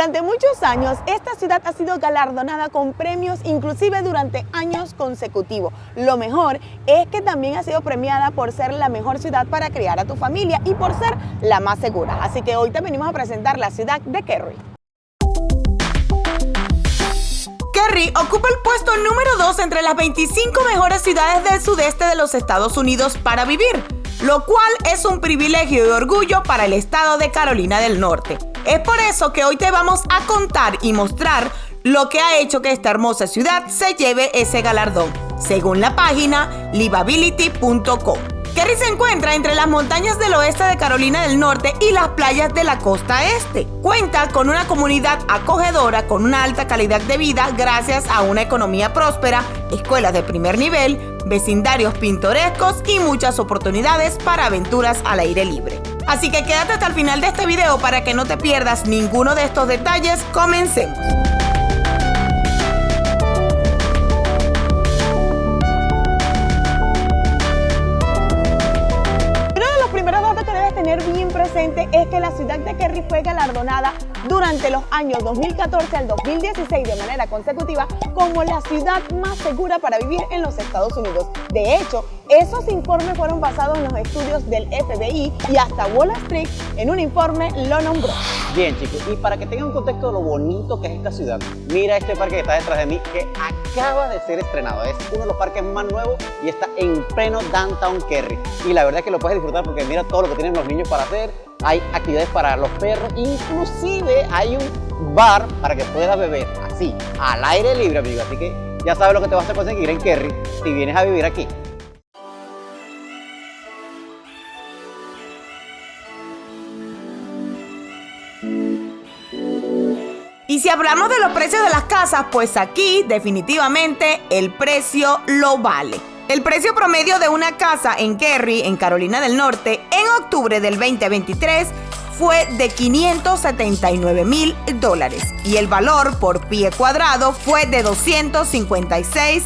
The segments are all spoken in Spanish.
Durante muchos años, esta ciudad ha sido galardonada con premios, inclusive durante años consecutivos. Lo mejor es que también ha sido premiada por ser la mejor ciudad para criar a tu familia y por ser la más segura. Así que hoy te venimos a presentar la ciudad de Cary. Cary ocupa el puesto número 2 entre las 25 mejores ciudades del sudeste de los Estados Unidos para vivir, lo cual es un privilegio y orgullo para el estado de Carolina del Norte. Es por eso que hoy te vamos a contar y mostrar lo que ha hecho que esta hermosa ciudad se lleve ese galardón, según la página livability.com. Cary se encuentra entre las montañas del oeste de Carolina del Norte y las playas de la costa este. Cuenta con una comunidad acogedora con una alta calidad de vida gracias a una economía próspera, escuelas de primer nivel, vecindarios pintorescos y muchas oportunidades para aventuras al aire libre. Así que quédate hasta el final de este video para que no te pierdas ninguno de estos detalles. Comencemos. Tener bien presente es que la ciudad de Cary fue galardonada durante los años 2014 al 2016 de manera consecutiva como la ciudad más segura para vivir en los Estados Unidos. De hecho, esos informes fueron basados en los estudios del FBI y hasta Wall Street en un informe lo nombró. Bien, chicos, y para que tengan un contexto de lo bonito que es esta ciudad, mira este parque que está detrás de mí que acaba de ser estrenado. Es uno de los parques más nuevos y está en pleno downtown Cary. Y la verdad es que lo puedes disfrutar porque mira todo lo que tienen los niños para hacer. Hay actividades para los perros, inclusive hay un bar para que puedas beber así, al aire libre, amigo. Así que ya sabes lo que te vas a conseguir en Cary si vienes a vivir aquí. Y si hablamos de los precios de las casas, pues aquí definitivamente el precio lo vale. El precio promedio de una casa en Cary, en Carolina del Norte, en octubre del 2023 fue de $579,000 y el valor por pie cuadrado fue de $256.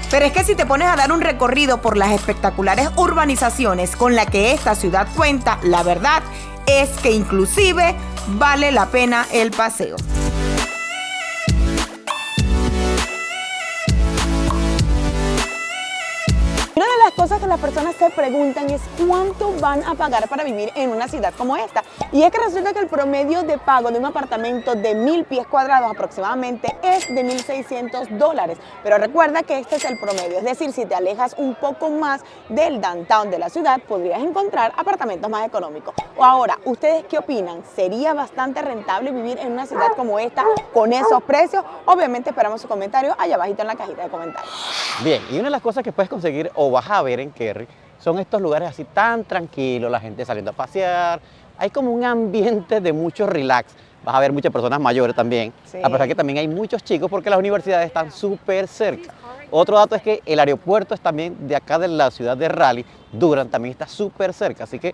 Pero es que si te pones a dar un recorrido por las espectaculares urbanizaciones con las que esta ciudad cuenta, la verdad es que inclusive vale la pena el paseo. Una de las cosas que las personas se preguntan es cuánto van a pagar para vivir en una ciudad como esta. Y es que resulta que el promedio de pago de un apartamento de 1,000 pies cuadrados aproximadamente es de $1,600. Pero recuerda que este es el promedio, es decir, si te alejas un poco más del downtown de la ciudad, podrías encontrar apartamentos más económicos. O ahora, ¿ustedes qué opinan? ¿Sería bastante rentable vivir en una ciudad como esta con esos precios? Obviamente esperamos sus comentarios allá abajito en la cajita de comentarios. Bien, y una de las cosas que puedes conseguir o vas a ver en Cary son estos lugares así tan tranquilos, la gente saliendo a pasear, hay como un ambiente de mucho relax. Vas a ver muchas personas mayores también, sí. A pesar que también hay muchos chicos porque las universidades están súper cerca. Otro dato es que el aeropuerto es también de acá de la ciudad de Raleigh, Durham también está súper cerca, así que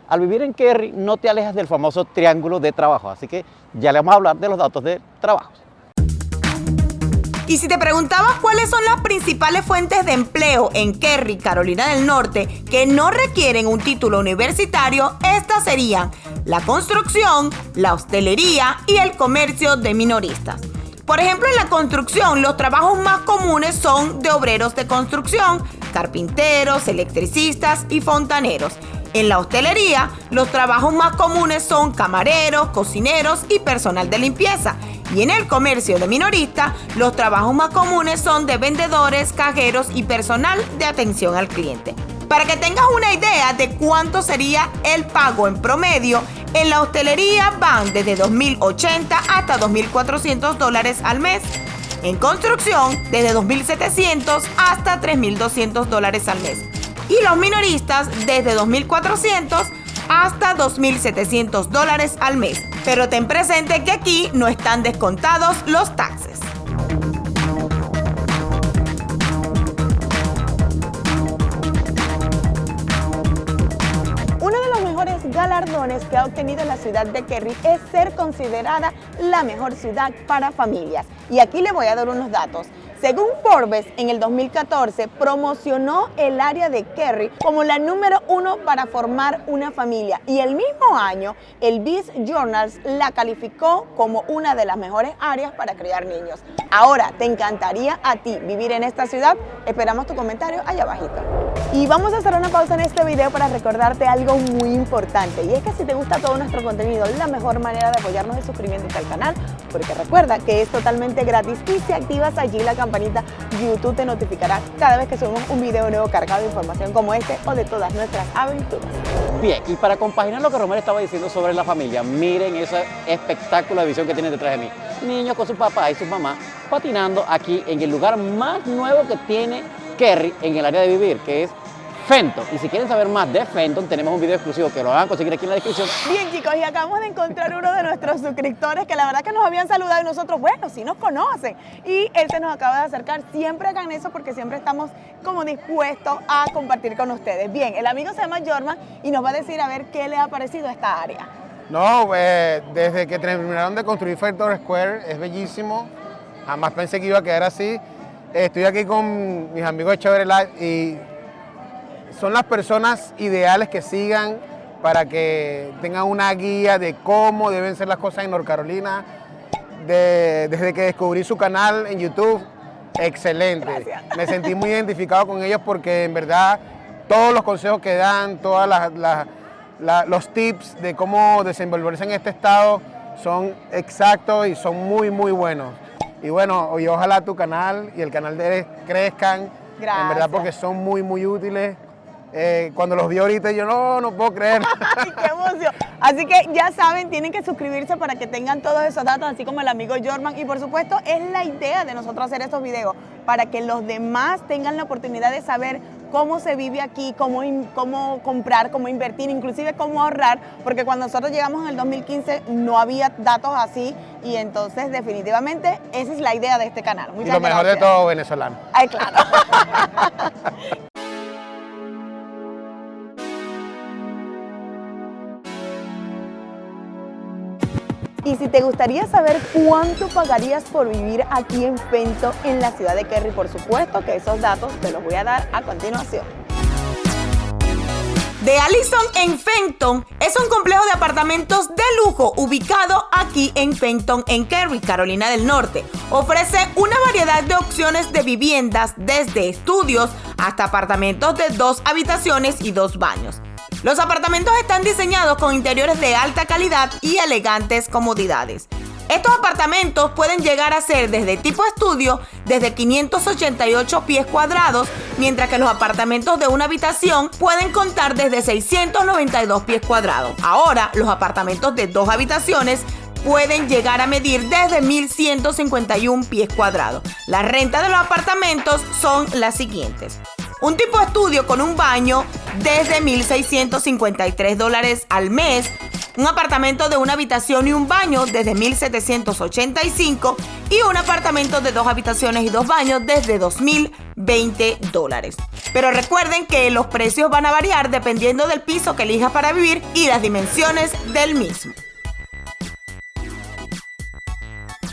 al vivir en Cary no te alejas del famoso triángulo de trabajo, así que ya le vamos a hablar de los datos de trabajo. Y si te preguntabas cuáles son las principales fuentes de empleo en Cary, Carolina del Norte, que no requieren un título universitario, estas serían la construcción, la hostelería y el comercio de minoristas. Por ejemplo, en la construcción, los trabajos más comunes son de obreros de construcción, carpinteros, electricistas y fontaneros. En la hostelería, los trabajos más comunes son camareros, cocineros y personal de limpieza. Y en el comercio de minoristas, los trabajos más comunes son de vendedores, cajeros y personal de atención al cliente. Para que tengas una idea de cuánto sería el pago en promedio, en la hostelería van desde $2,080 hasta $2,400 al mes. En construcción, desde $2,700 hasta $3,200 al mes. Y los minoristas desde $2,400 hasta $2,700 al mes. Pero ten presente que aquí no están descontados los taxes. Uno de los mejores galardones que ha obtenido la ciudad de Cary es ser considerada la mejor ciudad para familias. Y aquí le voy a dar unos datos. Según Forbes, en el 2014 promocionó el área de Kerry como la número 1 para formar una familia y el mismo año el Biz Journals la calificó como una de las mejores áreas para criar niños. Ahora, ¿te encantaría a ti vivir en esta ciudad? Esperamos tu comentario allá abajito. Y vamos a hacer una pausa en este video para recordarte algo muy importante, y es que si te gusta todo nuestro contenido, la mejor manera de apoyarnos es suscribiéndote al canal, porque recuerda que es totalmente gratis y si activas allí la campanita, YouTube te notificará cada vez que subimos un video nuevo cargado de información como este o de todas nuestras aventuras. Bien, y para compaginar lo que Romero estaba diciendo sobre la familia, miren ese espectáculo de visión que tienen detrás de mí. Niños con sus papás y sus mamás patinando aquí en el lugar más nuevo que tiene Kerry en el área de vivir, que es Fenton. Y si quieren saber más de Fenton, tenemos un video exclusivo que lo van a conseguir aquí en la descripción. Bien, chicos, y acabamos de encontrar uno de nuestros suscriptores que la verdad que nos habían saludado y nosotros, bueno, sí nos conocen. Y él se nos acaba de acercar. Siempre hagan eso porque siempre estamos como dispuestos a compartir con ustedes. Bien, el amigo se llama Jorman y nos va a decir a ver qué le ha parecido a esta área. No, desde que terminaron de construir Fenton Square es bellísimo. Jamás pensé que iba a quedar así. Estoy aquí con mis amigos de Chevrolet y son las personas ideales que sigan para que tengan una guía de cómo deben ser las cosas en North Carolina. Desde que descubrí su canal en YouTube, excelente. Gracias. Me sentí muy identificado con ellos porque en verdad todos los consejos que dan, todos los tips de cómo desenvolverse en este estado son exactos y son muy, muy buenos. Y bueno, y ojalá tu canal y el canal de él crezcan. Gracias. En verdad porque son muy, muy útiles. Cuando los vi ahorita yo no puedo creer. ¡Ay, qué emoción! Así que ya saben, tienen que suscribirse para que tengan todos esos datos, así como el amigo Jorman. Y por supuesto, es la idea de nosotros hacer estos videos, para que los demás tengan la oportunidad de saber cómo se vive aquí, cómo comprar, cómo invertir, inclusive cómo ahorrar, porque cuando nosotros llegamos en el 2015 no había datos así, y entonces definitivamente esa es la idea de este canal. Muchas Y lo mejor gracias. de todo, venezolano. Ay, claro. Y si te gustaría saber cuánto pagarías por vivir aquí en Fenton, en la ciudad de Kerry, por supuesto que esos datos te los voy a dar a continuación. The Allison en Fenton es un complejo de apartamentos de lujo ubicado aquí en Fenton, en Kerry, Carolina del Norte. Ofrece una variedad de opciones de viviendas, desde estudios hasta apartamentos de 2 habitaciones y 2 baños. Los apartamentos están diseñados con interiores de alta calidad y elegantes comodidades. Estos apartamentos pueden llegar a ser desde tipo estudio, desde 588 pies cuadrados, mientras que los apartamentos de una habitación pueden contar desde 692 pies cuadrados. Ahora, los apartamentos de 2 habitaciones pueden llegar a medir desde 1.151 pies cuadrados. La renta de los apartamentos son las siguientes. Un tipo estudio con un baño desde $1,653 al mes. Un apartamento de una habitación y un baño desde $1,785 y un apartamento de 2 habitaciones y 2 baños desde $2,020. Pero recuerden que los precios van a variar dependiendo del piso que elijas para vivir y las dimensiones del mismo.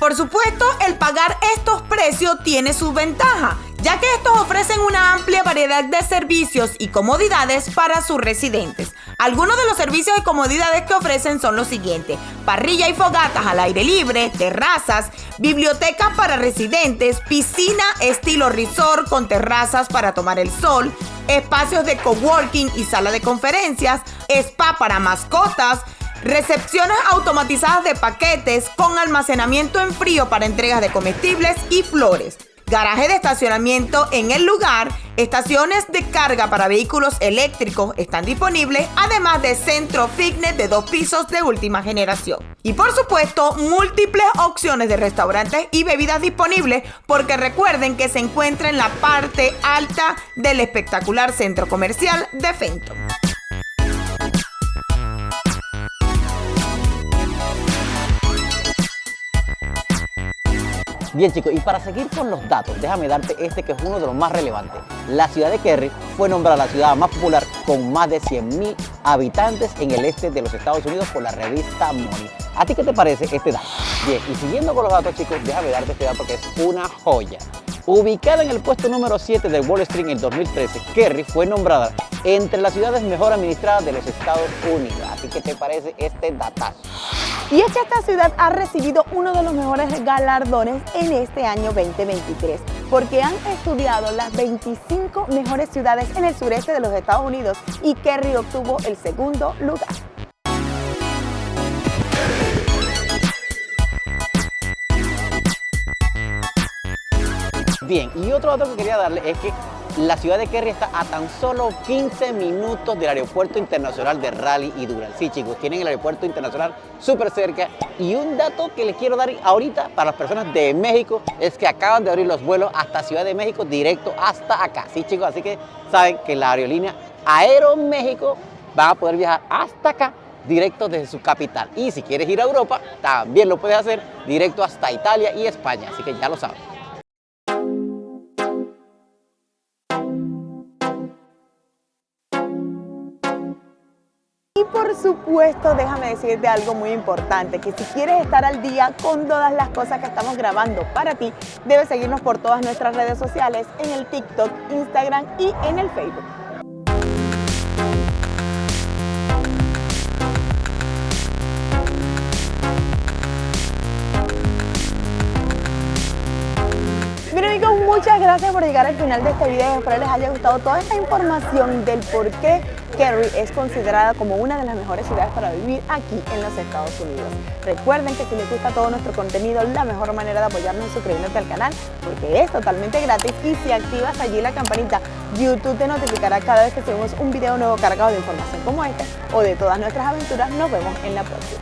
Por supuesto, el pagar estos precios tiene su ventaja, ya que estos ofrecen una amplia variedad de servicios y comodidades para sus residentes. Algunos de los servicios y comodidades que ofrecen son los siguientes: parrilla y fogatas al aire libre, terrazas, biblioteca para residentes, piscina estilo resort con terrazas para tomar el sol, espacios de coworking y sala de conferencias, spa para mascotas, recepciones automatizadas de paquetes con almacenamiento en frío para entregas de comestibles y flores, garaje de estacionamiento en el lugar, estaciones de carga para vehículos eléctricos están disponibles, además de centro fitness de 2 pisos de última generación. Y por supuesto, múltiples opciones de restaurantes y bebidas disponibles, porque recuerden que se encuentra en la parte alta del espectacular centro comercial de Fenton. Bien, chicos, y para seguir con los datos, déjame darte este que es uno de los más relevantes. La ciudad de Kerry fue nombrada la ciudad más popular con más de 100,000 habitantes en el este de los Estados Unidos por la revista Money. ¿A ti qué te parece este dato? Bien, y siguiendo con los datos, chicos, déjame darte este dato que es una joya. Ubicada en el puesto número 7 de Wall Street en el 2013, Kerry fue nombrada entre las ciudades mejor administradas de los Estados Unidos. Así que ¿te parece este datazo? Y es que esta ciudad ha recibido uno de los mejores galardones en este año 2023, porque han estudiado las 25 mejores ciudades en el sureste de los Estados Unidos y Kerry obtuvo el segundo lugar. Bien, y otro dato que quería darle es que la ciudad de Kerry está a tan solo 15 minutos del aeropuerto internacional de Raleigh y Durham. Sí, chicos, tienen el aeropuerto internacional súper cerca. Y un dato que les quiero dar ahorita para las personas de México es que acaban de abrir los vuelos hasta Ciudad de México directo hasta acá. Sí, chicos, así que saben que la aerolínea Aeroméxico va a poder viajar hasta acá directo desde su capital. Y si quieres ir a Europa, también lo puedes hacer directo hasta Italia y España. Así que ya lo saben. Y por supuesto, déjame decirte algo muy importante, que si quieres estar al día con todas las cosas que estamos grabando para ti, debes seguirnos por todas nuestras redes sociales, en el TikTok, Instagram y en el Facebook. Bien amigos, muchas gracias por llegar al final de este video. Espero les haya gustado toda esta información del por qué Kerry es considerada como una de las mejores ciudades para vivir aquí en los Estados Unidos. Recuerden que si les gusta todo nuestro contenido, la mejor manera de apoyarnos es suscribiéndote al canal, porque es totalmente gratis, y si activas allí la campanita, YouTube te notificará cada vez que subimos un video nuevo cargado de información como este o de todas nuestras aventuras. Nos vemos en la próxima.